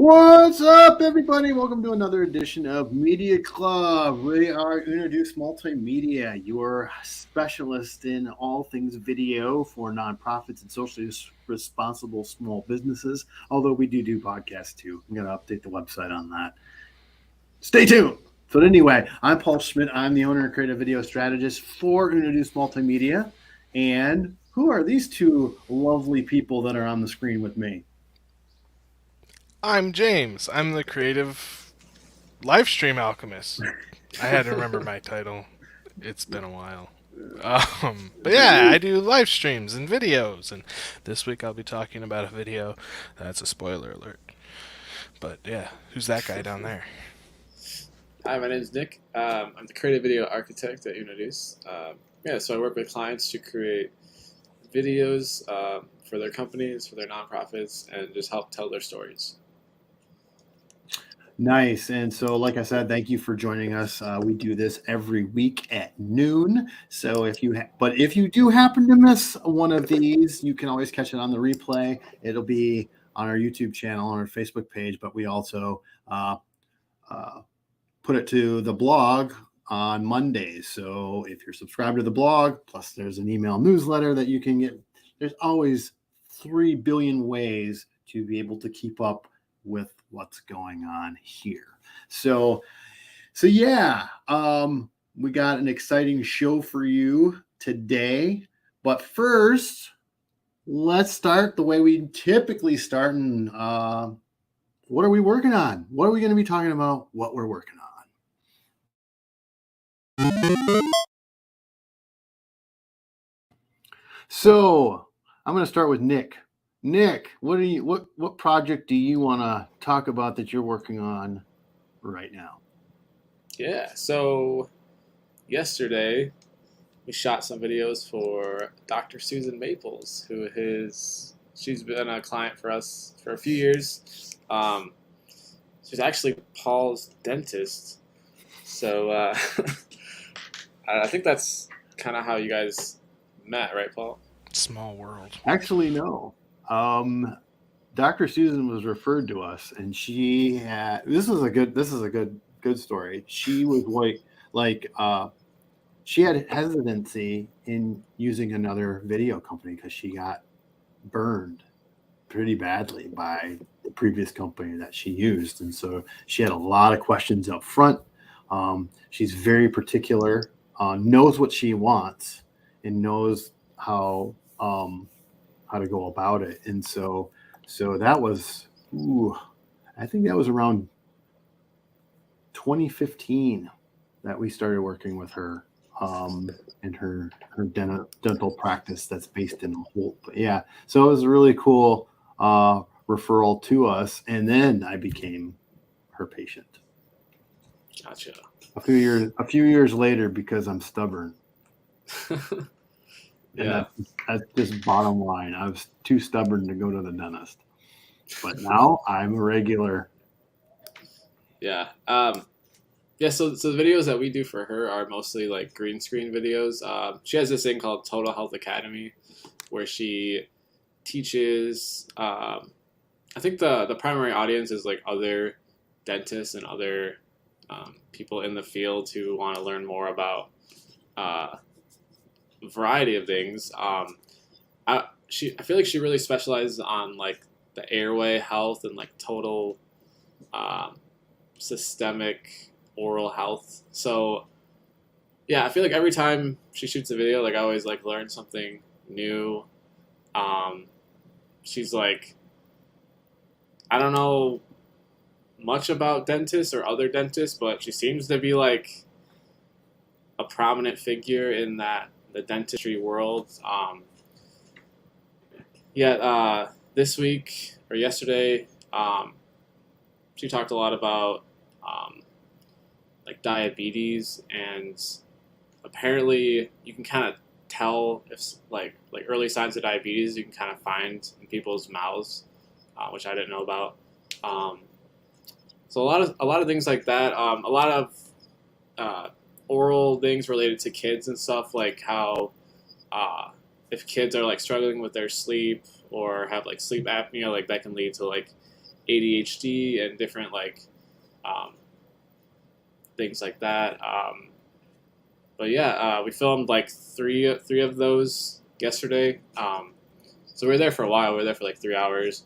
What's up, everybody? Welcome to another edition of Media Club. We are Introduce Multimedia, your specialist in all things video for nonprofits and socially responsible small businesses. Although we do podcasts too. I'm going to update the website on that. Stay tuned. But anyway, I'm Paul Schmidt. I'm the owner and creative video strategist for Introduce Multimedia. And who are these two lovely people that are on the screen with me? I'm James. I'm the creative live stream alchemist. I had to remember my title. It's been a while. But yeah, I do live streams and videos, and this week I'll be talking about a video that's a spoiler alert. But yeah, who's that guy down there? Hi, my name is Nick. I'm the creative video architect at Introduce. So I work with clients to create videos for their companies, for their nonprofits, and just help tell their stories. Nice. And so, like I said, thank you for joining us. We do this every week at noon. So if you do happen to miss one of these, you can always catch it on the replay. It'll be on our YouTube channel, on our Facebook page, but we also put it to the blog on Mondays. So if you're subscribed to the blog, plus there's an email newsletter that you can get, there's always 3 billion ways to be able to keep up with what's going on here. So yeah, we got an exciting show for you today. But first, let's start the way we typically start. And what are we working on? What are we going to be talking about? What we're working on. So I'm going to start with Nick. Nick, what project do you want to talk about that you're working on right now? Yeah, so yesterday we shot some videos for Dr. Susan Maples, she's been a client for us for a few years. She's actually Paul's dentist. So I think that's kind of how you guys met, right, Paul? Small world. Actually, no. Dr. Susan was referred to us, and she had. This is a good story. She was she had hesitancy in using another video company because she got burned pretty badly by the previous company that she used, and so she had a lot of questions up front. She's very particular, knows what she wants, and knows how to go about it. And so that was, I think that was around 2015 that we started working with her in her dental practice that's based in Holt. But yeah, so it was a really cool referral to us, and then I became her patient. Gotcha. A few years later, because I'm stubborn. Yeah. That's just bottom line. I was too stubborn to go to the dentist, but now I'm a regular. Yeah. So the videos that we do for her are mostly like green screen videos. She has this thing called Total Health Academy, where she teaches. I think the primary audience is like other dentists and other people in the field who want to learn more about a variety of things. I feel like she really specializes on like the airway health and like total systemic oral health. So yeah, I feel like every time she shoots a video, like I always like learn something new. She's like, I don't know much about dentists or other dentists, but she seems to be like a prominent figure in the dentistry world. This week or yesterday, she talked a lot about like diabetes, and apparently you can kind of tell if like early signs of diabetes you can kind of find in people's mouths, which I didn't know about. So a lot of things like that. A lot of oral things related to kids and stuff, like how if kids are like struggling with their sleep or have like sleep apnea, like that can lead to like ADHD and different like um, things like that. But yeah, we filmed like three of those yesterday. So we were there for a while. We were there for like 3 hours.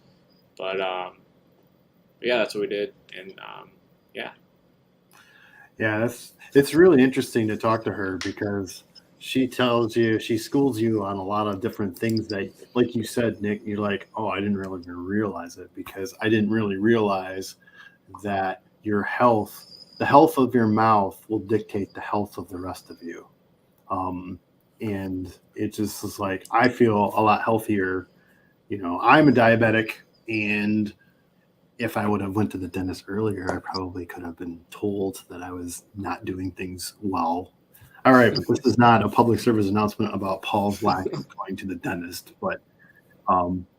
But yeah, that's what we did. And yeah. Yeah, it's really interesting to talk to her because she schools you on a lot of different things that, like you said, Nick, you're like, oh, I didn't really even realize it because I didn't really realize that your health, the health of your mouth will dictate the health of the rest of you. Um, and it just is like, I feel a lot healthier. I'm a diabetic, and if I would have went to the dentist earlier, I probably could have been told that I was not doing things well. All right, but this is not a public service announcement about Paul's lack of going to the dentist. But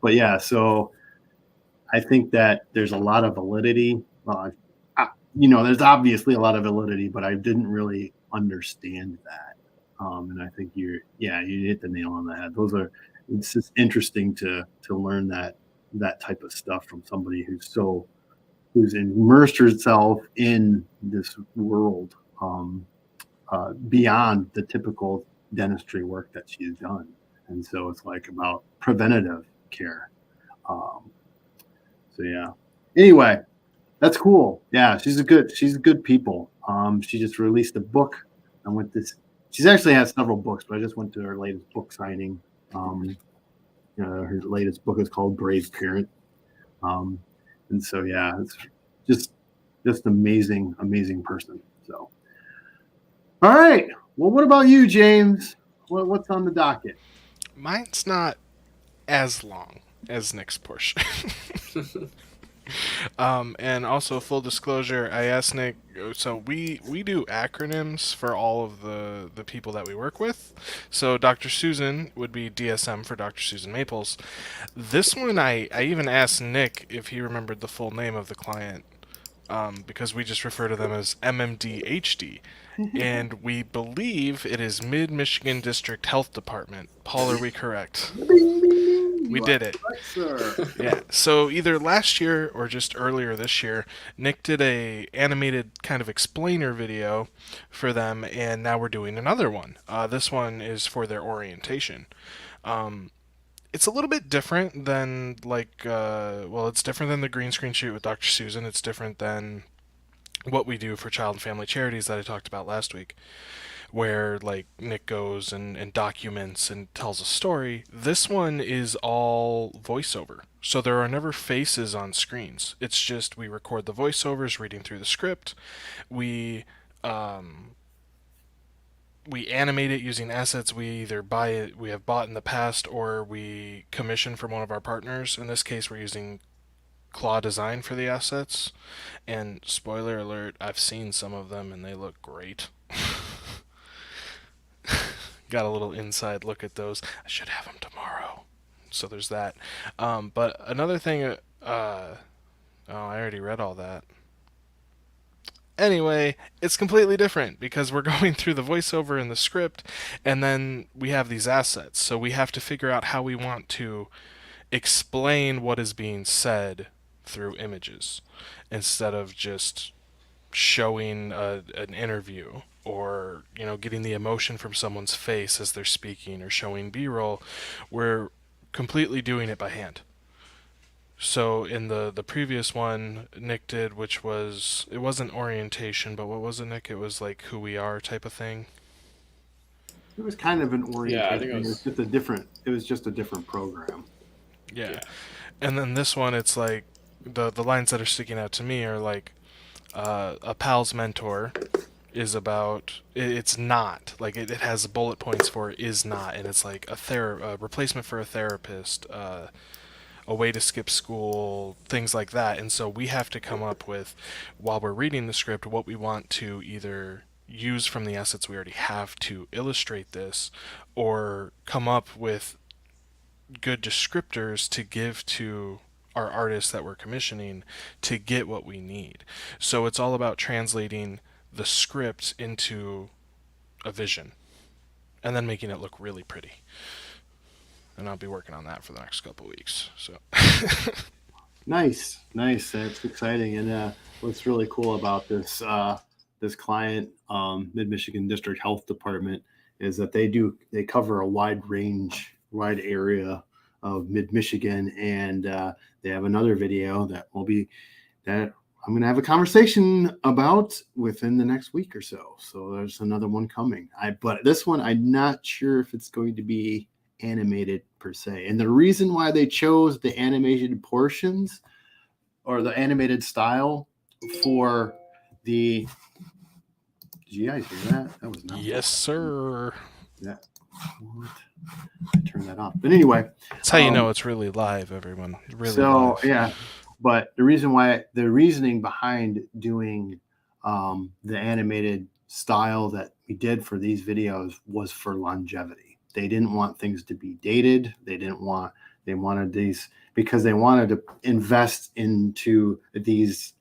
yeah, so I think that there's a lot of validity. There's obviously a lot of validity, but I didn't really understand that. And I think you hit the nail on the head. It's just interesting to learn that type of stuff from somebody who's immersed herself in this world beyond the typical dentistry work that she's done. And so it's like about preventative care. So yeah. Anyway, that's cool. Yeah, she's a good people. She just released a book. She's actually had several books, but I just went to her latest book signing. Her latest book is called Brave Parent. And so yeah, it's just amazing person. So all right. Well, what about you, James? What's on the docket? Mine's not as long as Nick's portion. And also, full disclosure, I asked Nick. So we do acronyms for all of the people that we work with. So Dr. Susan would be DSM for Dr. Susan Maples. This one, I even asked Nick if he remembered the full name of the client, because we just refer to them as MMDHD. And we believe it is Mid Michigan District Health Department. Paul, are we correct? Bing, bing, bing. We did it. Correct, sir. Yeah. So either last year or just earlier this year, Nick did a animated kind of explainer video for them, and now we're doing another one. This one is for their orientation. It's a little bit different than it's different than the green screen shoot with Dr. Susan. It's different than what we do for child and family charities that I talked about last week, where like Nick goes and documents and tells a story. This one is all voiceover. So there are never faces on screens. It's just we record the voiceovers reading through the script. We animate it using assets we have bought in the past, or we commission from one of our partners. In this case, we're using Claw Design for the assets. And spoiler alert, I've seen some of them and they look great. Got a little inside look at those. I should have them tomorrow. So there's that. But another thing, I already read all that. Anyway, it's completely different because we're going through the voiceover and the script, and then we have these assets. So we have to figure out how we want to explain what is being said through images instead of just showing an interview, or getting the emotion from someone's face as they're speaking, or showing B-roll. We're completely doing it by hand. So in the previous one Nick did, which was, it wasn't orientation, but what was it, Nick? It was like who we are type of thing. It was kind of an orientation. Yeah, I think it was just a different program. Yeah. And then this one, it's like the lines that are sticking out to me are like, a pal's mentor is about, it's not like it has bullet points for is not, and it's like a replacement for a therapist, a way to skip school, things like that. And so we have to come up with, while we're reading the script, what we want to either use from the assets we already have to illustrate this, or come up with good descriptors to give to our artists that we're commissioning to get what we need. So it's all about translating the script into a vision and then making it look really pretty. And I'll be working on that for the next couple of weeks. So Nice. That's exciting. And what's really cool about this client, Mid Michigan District Health Department, is that they cover a wide area of Mid Michigan, and they have another video that I'm going to have a conversation about within the next week or so. So there's another one coming. But this one, I'm not sure if it's going to be animated per se. And the reason why they chose the animated portions or the animated style for the. Did you guys hear that? That was not. Yes, sir. Yeah. What? I turned that off. But anyway, That's how you know it's really live, everyone. Really so live. yeah, but the reasoning behind doing the animated style that we did for these videos was for longevity. They didn't want things to be dated. They wanted these because they wanted to invest into these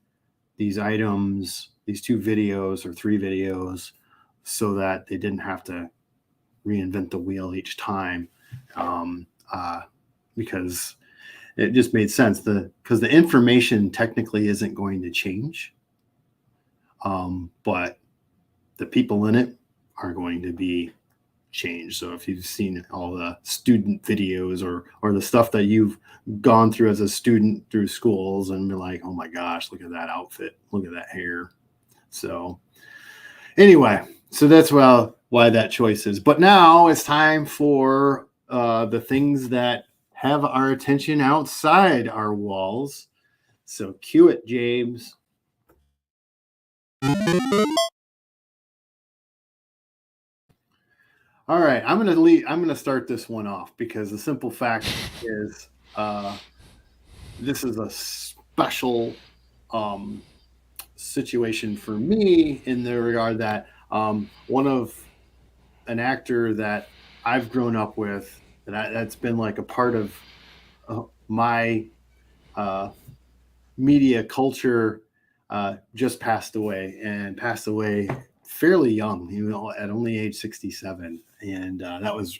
items, these 2 videos or 3 videos, so that they didn't have to reinvent the wheel each time, um, because it just made sense. Because the information technically isn't going to change, but the people in it are going to be changed. So if you've seen all the student videos or the stuff that you've gone through as a student through schools and be like, oh my gosh, look at that outfit, look at that hair. So anyway, so that's why that choice is. But now it's time for the things that have our attention outside our walls. So cue it, James. All right, I'm gonna start this one off because the simple fact is this is a special um, situation for me in the regard that one of an actor that I've grown up with that's been like a part of my uh, media culture just passed away and passed away fairly young, at only age 67, and that was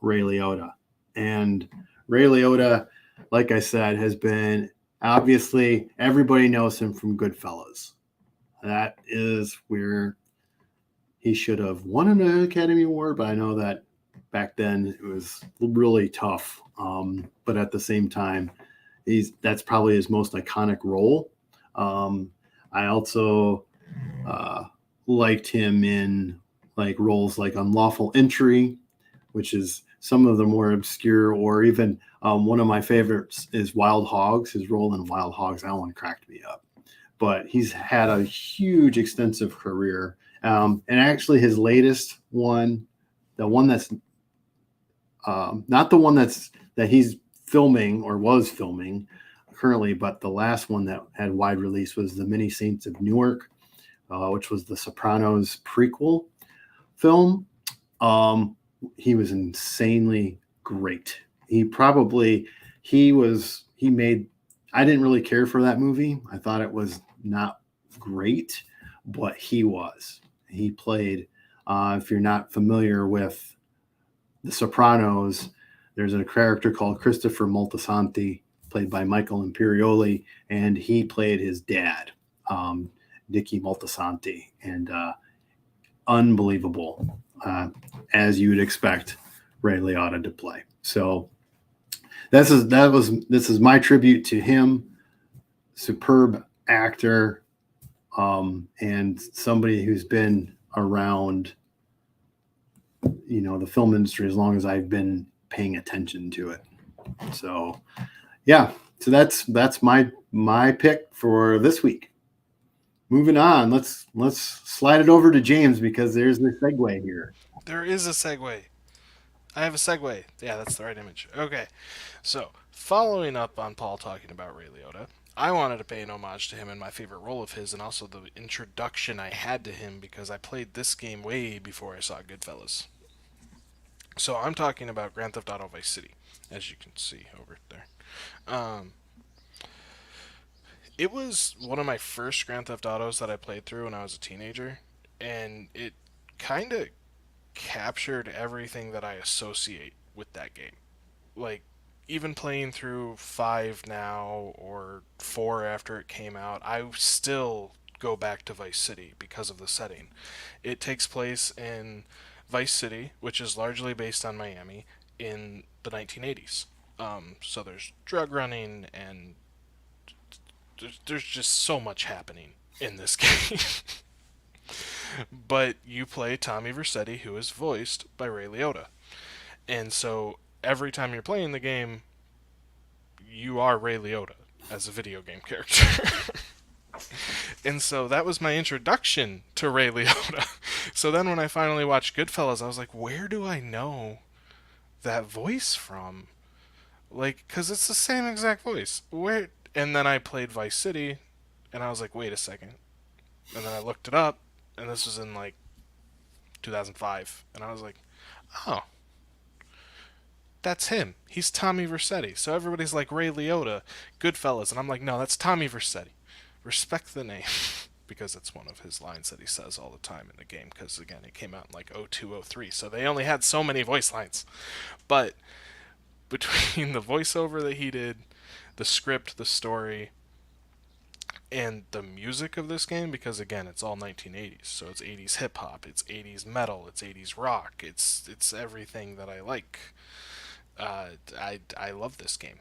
Ray Liotta. And Ray Liotta, like I said, has been obviously everybody knows him from Goodfellas. That is where he should have won an Academy Award, but I know that back then it was really tough. But at the same time, that's probably his most iconic role. I also liked him in like roles like Unlawful Entry, which is some of the more obscure, or even one of my favorites is Wild Hogs. His role in Wild Hogs, that one cracked me up. But he's had a huge, extensive career. And actually, his latest one, the one that's not the one that he's filming or was filming currently, but the last one that had wide release was The Many Saints of Newark, which was the Sopranos prequel film. He was insanely great. He made. I didn't really care for that movie. I thought it was not great, but he was. He played. If you're not familiar with The Sopranos, there's a character called Christopher Moltisanti, played by Michael Imperioli, and he played his dad, Nicky Moltisanti, and unbelievable, as you would expect Ray Liotta to play. So this is my tribute to him. Superb actor, and somebody who's been around, the film industry as long as I've been paying attention to it. So, yeah. So that's my pick for this week. Moving on, let's slide it over to James because there's the segue here. There is a segue. I have a segue. Yeah, that's the right image. Okay. So, following up on Paul talking about Ray Liotta, I wanted to pay an homage to him in my favorite role of his and also the introduction I had to him because I played this game way before I saw Goodfellas. So, I'm talking about Grand Theft Auto Vice City, as you can see over there. Um, it was one of my first Grand Theft Autos that I played through when I was a teenager, and it kind of captured everything that I associate with that game. Like, even playing through 5 now or 4 after it came out, I still go back to Vice City because of the setting. It takes place in Vice City, which is largely based on Miami, in the 1980s. So there's drug running, and there's just so much happening in this game. But you play Tommy Vercetti, who is voiced by Ray Liotta. And so every time you're playing the game, you are Ray Liotta as a video game character. And so that was my introduction to Ray Liotta. So then when I finally watched Goodfellas, I was like, where do I know that voice from? Like, because it's the same exact voice. Where? And then I played Vice City, and I was like, wait a second. And then I looked it up, and this was in like 2005, and I was like, oh, that's him. He's Tommy Vercetti. So everybody's like Ray Liotta, Goodfellas, and I'm like, no, that's Tommy Vercetti. Respect the name. Because it's one of his lines that he says all the time in the game, because again, it came out in like 0203, so they only had so many voice lines. But between the voiceover that he did, the script, the story, and the music of this game, because again, it's all 1980s, so it's 80s hip hop, it's 80s metal, it's 80s rock, it's everything that I like. I love this game,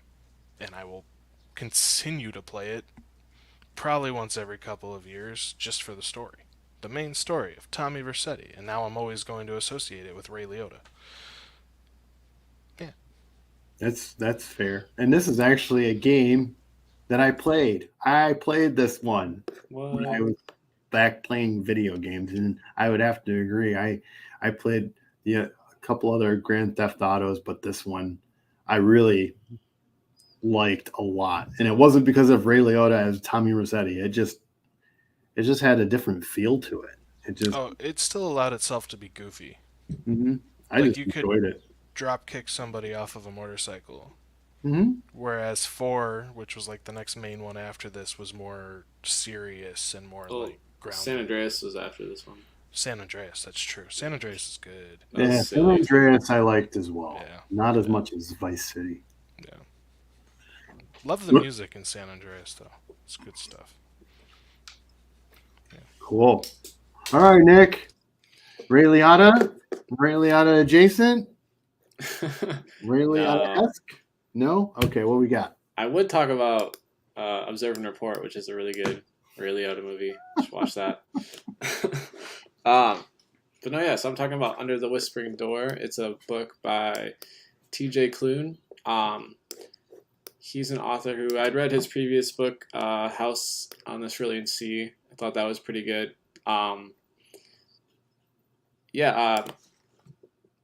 and I will continue to play it probably once every couple of years just for the story, the main story of Tommy Vercetti, and now I'm always going to associate it with Ray Liotta. Yeah. That's fair. And this is actually a game that I played. I played this one when I What? was back playing video games, and I would have to agree. I played a couple other Grand Theft Autos, but this one I really liked a lot. And it wasn't because of Ray Liotta as Tommy Rossetti. It just had a different feel to it. It just Oh, it still allowed itself to be goofy. mhm. I Like just you could enjoyed it. drop kick somebody off of a motorcycle. Hmm. Whereas 4, which was like the next main one after this, was more serious and more Oh, like San grounded. Andreas was after this one. San Andreas, that's true. San Andreas is good. That Yeah, was San silly. Andreas I liked as well. Yeah, Not as yeah, much as Vice City. yeah. Love the music in San Andreas though. It's good stuff. Cool. All right, Nick. Ray Liotta? Ray Liotta adjacent? Ray No, Liotta-esque? No? Okay, what we got? I would talk about Observe and Report, which is a really good Ray Liotta movie. You should watch that. But no, yeah. So I'm talking about Under the Whispering Door. It's a book by T.J. Klune. He's an author who I'd read his previous book, House on the Cerulean Sea. I thought that was pretty good. Yeah,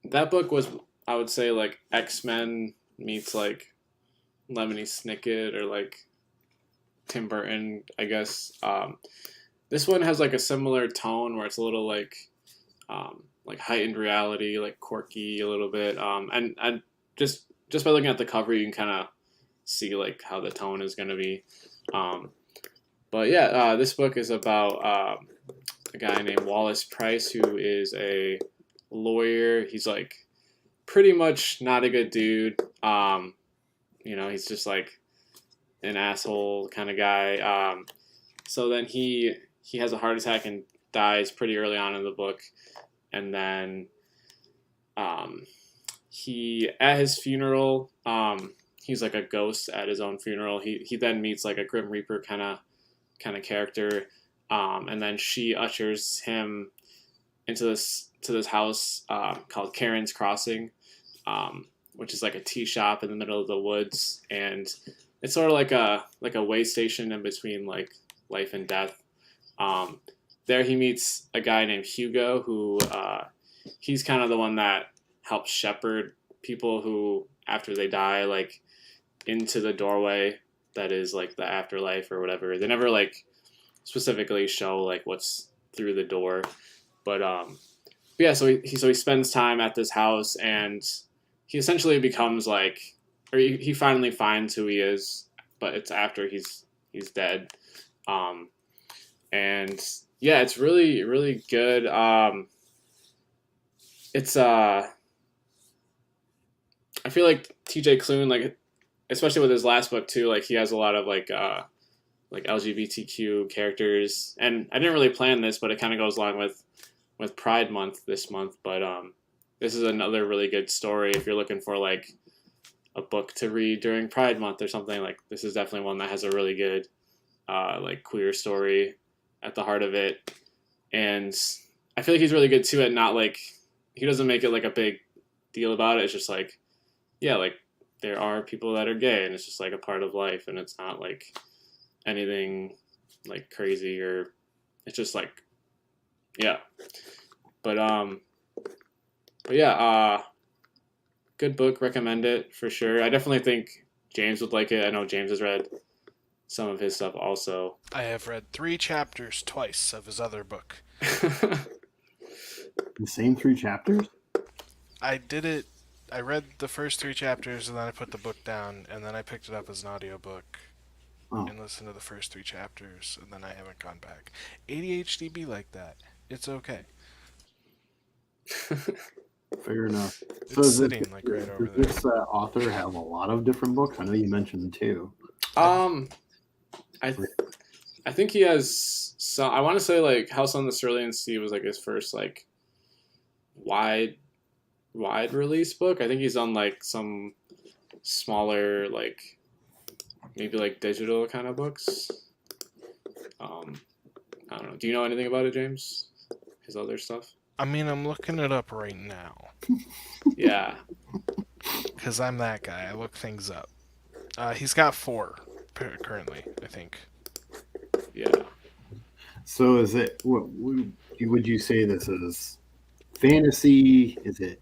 that book was, I would say, like X-Men meets like Lemony Snicket or like Tim Burton, I guess. This one has like a similar tone where it's a little like heightened reality, like quirky a little bit. And just by looking at the cover, you can kind of see like how the tone is going to be. But yeah, this book is about a guy named Wallace Price, who is a lawyer. He's like pretty much not a good dude. He's just like an asshole kind of guy. So then he has a heart attack and dies pretty early on in the book, and then he at his funeral, he's like a ghost at his own funeral. He then meets like a Grim Reaper kind of character, and then she ushers him into this house called Karen's Crossing, which is like a tea shop in the middle of the woods, and it's sort of like a way station in between like life and death. There he meets a guy named Hugo, who he's kind of the one that helps shepherd people who, after they die, like into the doorway that is like the afterlife or whatever. They never like specifically show like what's through the door, but yeah. So he spends time at this house, and he essentially becomes like, or he finally finds who he is, but it's after he's dead. And yeah, it's really, really good. It's I feel like TJ Klune, like especially with his last book too, like he has a lot of like LGBTQ characters, and I didn't really plan this, but it kind of goes along with Pride Month this month. But this is another really good story if you're looking for like a book to read during Pride Month or something. Like this is definitely one that has a really good like queer story at the heart of it, and I feel like he's really good too at not like he doesn't make it like a big deal about it. It's just like yeah, like there are people that are gay, and it's just like a part of life, and it's not like anything like crazy or it's just like yeah. But yeah, good book, recommend it for sure. I definitely think James would like it. I know James has read some of his stuff also. I have read 3 chapters twice of his other book. The same 3 chapters? I read the first 3 chapters and then I put the book down and then I picked it up as an audiobook and listened to the first 3 chapters and then I haven't gone back. ADHD be like that. It's okay. Fair enough. It's sitting like right over there. Does this author have a lot of different books? I know you mentioned 2. I think he has some. I want to say like House on the Cerulean Sea was like his first like wide release book. I think he's on like some smaller like maybe like digital kind of books. I don't know. Do you know anything about it, James? His other stuff? I mean, I'm looking it up right now. Yeah. Because I'm that guy. I look things up. He's got 4 currently, I think. Yeah. So is it, what would you say this is? Fantasy? Is it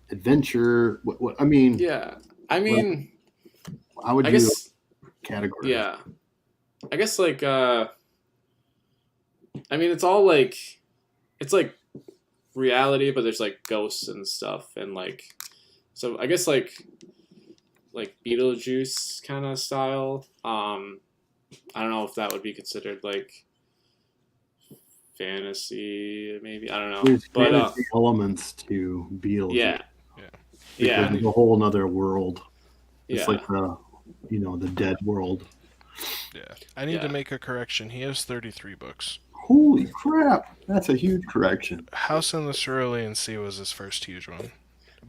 adventure? What I mean? Yeah. I mean, how would I you guess, categorize? yeah. I guess like, I mean, it's all like, it's like reality, but there's like ghosts and stuff. And like, so I guess like Beetlejuice kind of style. I don't know if that would be considered like fantasy, maybe. I don't know. There's But fantasy elements to Beetlejuice. yeah. Because it's a whole nother world. It's Yeah. like the dead world. Yeah. I need to make a correction. He has 33 books. Holy crap! That's a huge correction. House in the Cerulean Sea was his first huge one.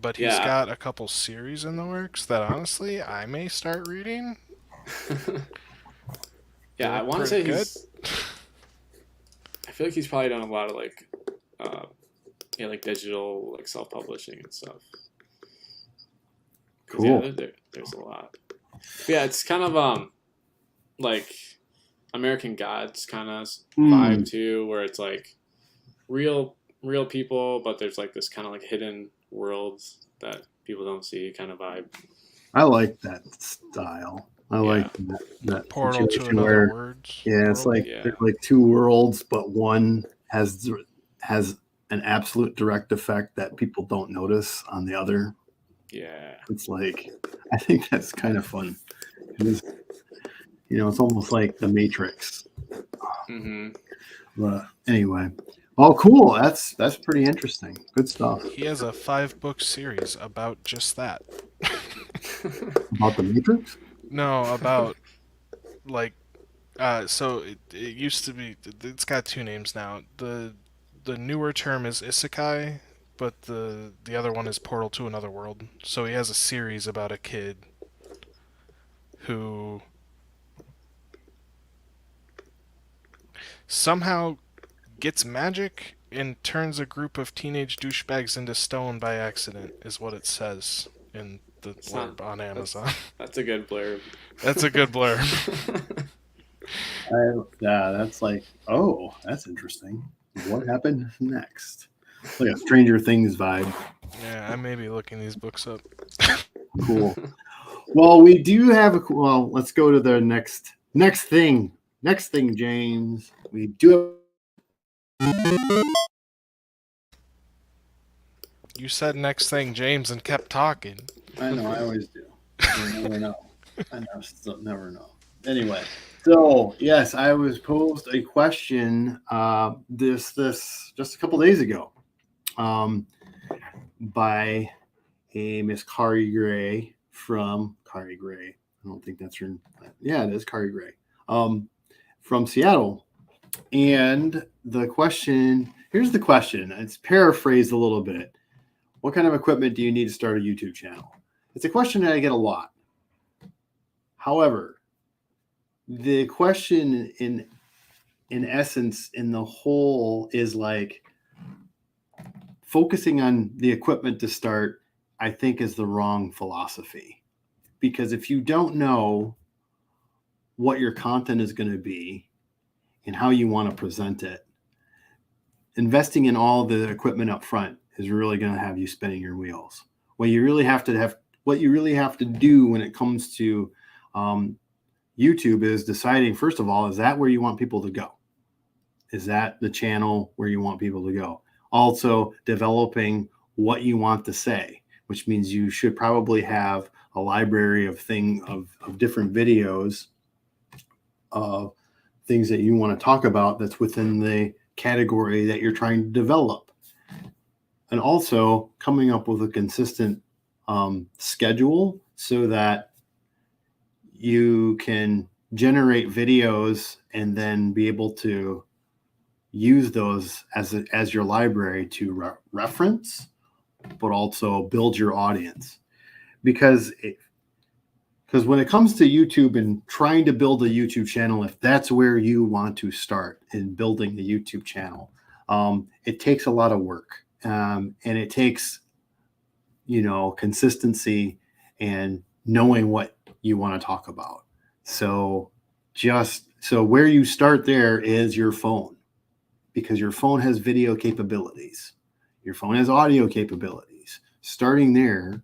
But he's got a couple series in the works that honestly I may start reading. Yeah, I want to say good. I feel like he's probably done a lot of like, like digital like self-publishing and stuff. Cool. Yeah, there's a lot. But yeah, it's kind of like American Gods kind of vibe too, where it's like real people, but there's like this kind of like hidden worlds that people don't see kind of vibe. I like that style. I like that portal to another world. Yeah, it's like there's like 2 worlds, but one has an absolute direct effect that people don't notice on the other. Yeah, it's like I think that's kind of fun. It's almost like the Matrix. Mm-hmm. But anyway, oh, cool. That's pretty interesting. Good stuff. He has a 5-book series about just that. About the Matrix? No, about like so it used to be. It's got 2 names now. The newer term is isekai, but the other one is portal to another world. So he has a series about a kid who somehow gets magic and turns a group of teenage douchebags into stone by accident, is what it says in the blurb on Amazon. That's a good blurb. That's a good blurb. That's like, oh, that's interesting. What happened next? It's like a Stranger Things vibe. Yeah, I may be looking these books up. Cool. Well, we do have let's go to the next thing. Next thing, James. We do have... You said next thing, James, and kept talking. I know, I always do. You never know. I never know. Anyway, so yes, I was posed a question this just a couple days ago by a Miss Kari Gray from Kari Gray I don't think that's her. Yeah, it is Kari Gray. From Seattle. And the question, here's the question. It's paraphrased a little bit. What kind of equipment do you need to start a YouTube channel? It's a question that I get a lot. However, the question in essence, in the whole, is like focusing on the equipment to start, I think, is the wrong philosophy. Because if you don't know what your content is going to be and how you want to present it, investing in all the equipment up front is really going to have you spinning your wheels. What you really have to do when it comes to YouTube is deciding, first of all, is that where you want people to go? Is that the channel where you want people to go? Also, developing what you want to say, which means you should probably have a library of different videos of things that you want to talk about that's within the category that you're trying to develop. And also coming up with a consistent schedule so that you can generate videos and then be able to use those as your library to reference, but also build your audience. Because when it comes to YouTube and trying to build a YouTube channel, if that's where you want to start in building a YouTube channel, it takes a lot of work, and it takes, consistency and knowing what you want to talk about. So where you start there is your phone, because your phone has video capabilities. Your phone has audio capabilities. Starting there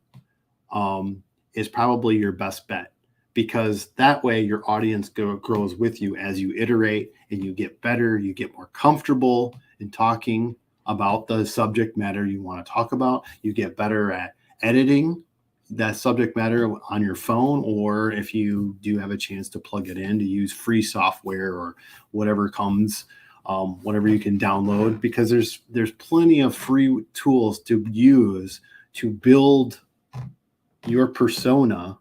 is probably your best bet, because that way your audience grows with you as you iterate and you get better, you get more comfortable in talking about the subject matter you want to talk about. You get better at editing that subject matter on your phone, or if you do have a chance to plug it in, to use free software or whatever comes, whatever you can download, because there's plenty of free tools to use to build your persona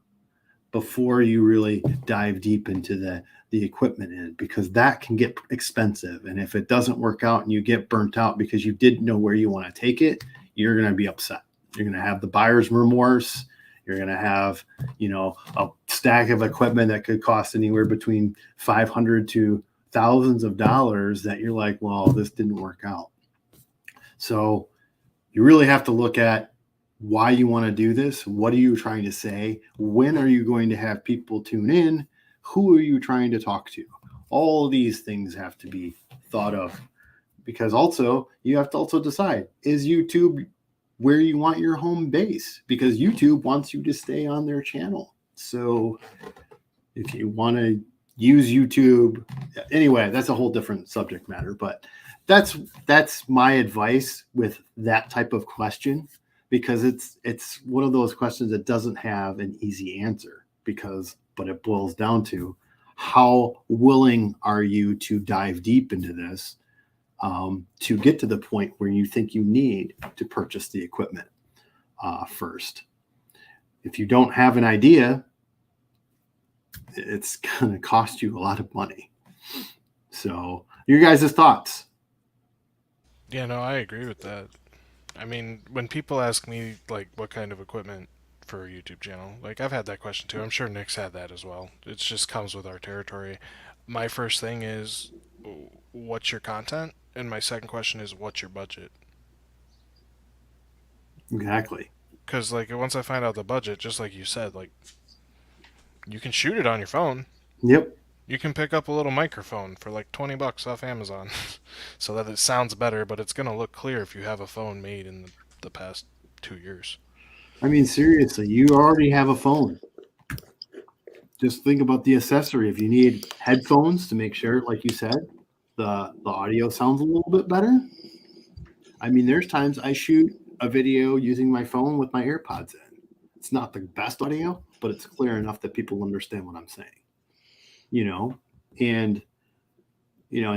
before you really dive deep into the equipment end, because that can get expensive. And if it doesn't work out and you get burnt out because you didn't know where you want to take it, you're going to be upset. You're going to have the buyer's remorse. You're going to have, a stack of equipment that could cost anywhere between $500 to thousands of dollars that you're like, well, this didn't work out. So you really have to look at why you want to do this. What are you trying to say? When are you going to have people tune in? Who are you trying to talk to? All of these things have to be thought of, because also you have to also decide, is YouTube where you want your home base? Because YouTube wants you to stay on their channel. So if you want to use YouTube, anyway, that's a whole different subject matter, but that's my advice with that type of question, because it's one of those questions that doesn't have an easy answer, but it boils down to, how willing are you to dive deep into this to get to the point where you think you need to purchase the equipment first. If you don't have an idea, it's going to cost you a lot of money. So your guys' thoughts? Yeah, no, I agree with that. I mean, when people ask me, like, what kind of equipment for a YouTube channel, like, I've had that question too. I'm sure Nick's had that as well. It just comes with our territory. My first thing is, what's your content? And my second question is, what's your budget? Exactly. Because, like, once I find out the budget, just like you said, like, you can shoot it on your phone. Yep. You can pick up a little microphone for like $20 off Amazon so that it sounds better, but it's going to look clear if you have a phone made in the past 2 years. I mean, seriously, you already have a phone. Just think about the accessory. If you need headphones to make sure, like you said, the audio sounds a little bit better. I mean, there's times I shoot a video using my phone with my AirPods in. It's not the best audio, but it's clear enough that people understand what I'm saying. And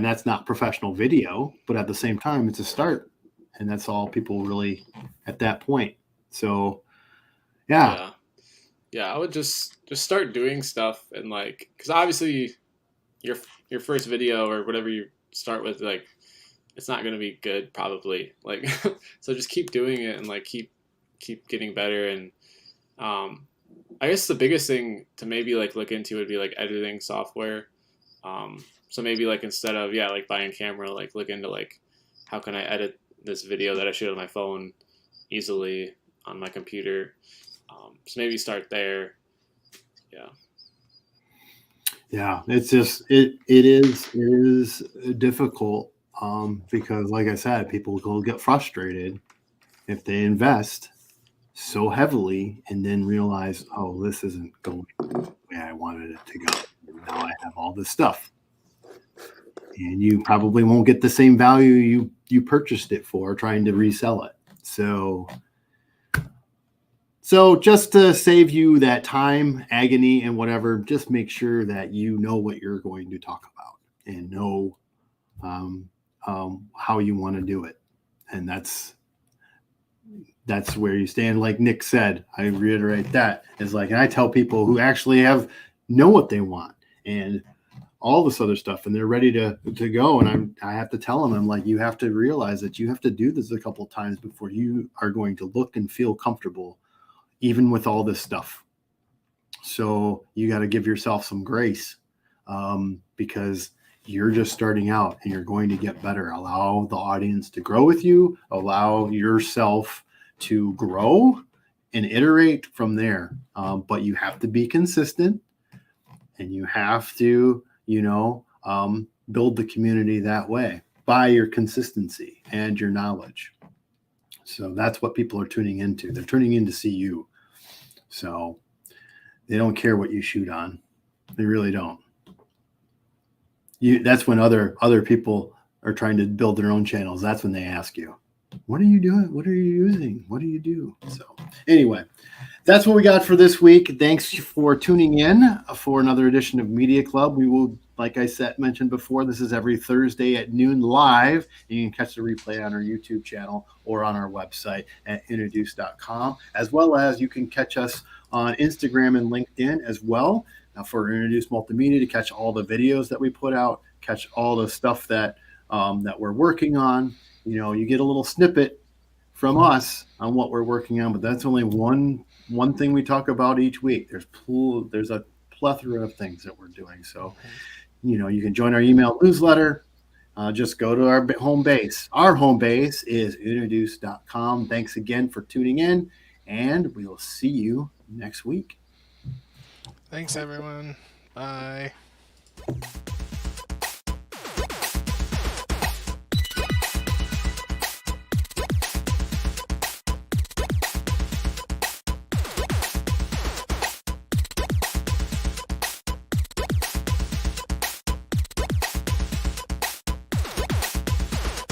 that's not professional video, but at the same time, it's a start, and that's all people really at that point. So, yeah. yeah, I would just start doing stuff, and like, because obviously your first video or whatever you start with, like, it's not gonna be good probably. Like, so just keep doing it and like keep getting better. And um, I guess the biggest thing to maybe like look into would be like editing software. So maybe like instead of like buying a camera, like look into like how can I edit this video that I shoot on my phone easily on my computer. So maybe start there. Yeah. Yeah, it's just it is difficult because, like I said, people will get frustrated if they invest so heavily and then realize, oh, this isn't going the way I wanted it to go. And now I have all this stuff, and you probably won't get the same value you purchased it for trying to resell it. So just to save you that time, agony, and whatever, just make sure that you know what you're going to talk about and know how you want to do it. And that's where you stand. Like Nick said, I reiterate that is like, and I tell people who actually know what they want and all this other stuff, and they're ready to go. And I have to tell them, I'm like, you have to realize that you have to do this a couple of times before you are going to look and feel comfortable even with all this stuff. So you got to give yourself some grace because you're just starting out and you're going to get better. Allow the audience to grow with you, allow yourself to grow and iterate from there. But you have to be consistent and you have to, build the community that way by your consistency and your knowledge. So that's what people are tuning into. They're tuning in to see you. So they don't care what you shoot on. They really don't. That's when other people are trying to build their own channels. That's when they ask you, what are you doing? What are you using? What do you do? So anyway, that's what we got for this week. Thanks for tuning in for another edition of Media Club. We will, like I mentioned before, this is every Thursday at noon live. You can catch the replay on our YouTube channel or on our website at introduce.com, as well as you can catch us on Instagram and LinkedIn as well for Introduce Multimedia to catch all the videos that we put out, catch all the stuff that we're working on. You get a little snippet from us on what we're working on, but that's only one thing we talk about each week. There's a plethora of things that we're doing. So, you can join our email newsletter. Just go to our home base. Our home base is introduce.com. Thanks again for tuning in, and we will see you next week. Thanks, everyone. Bye.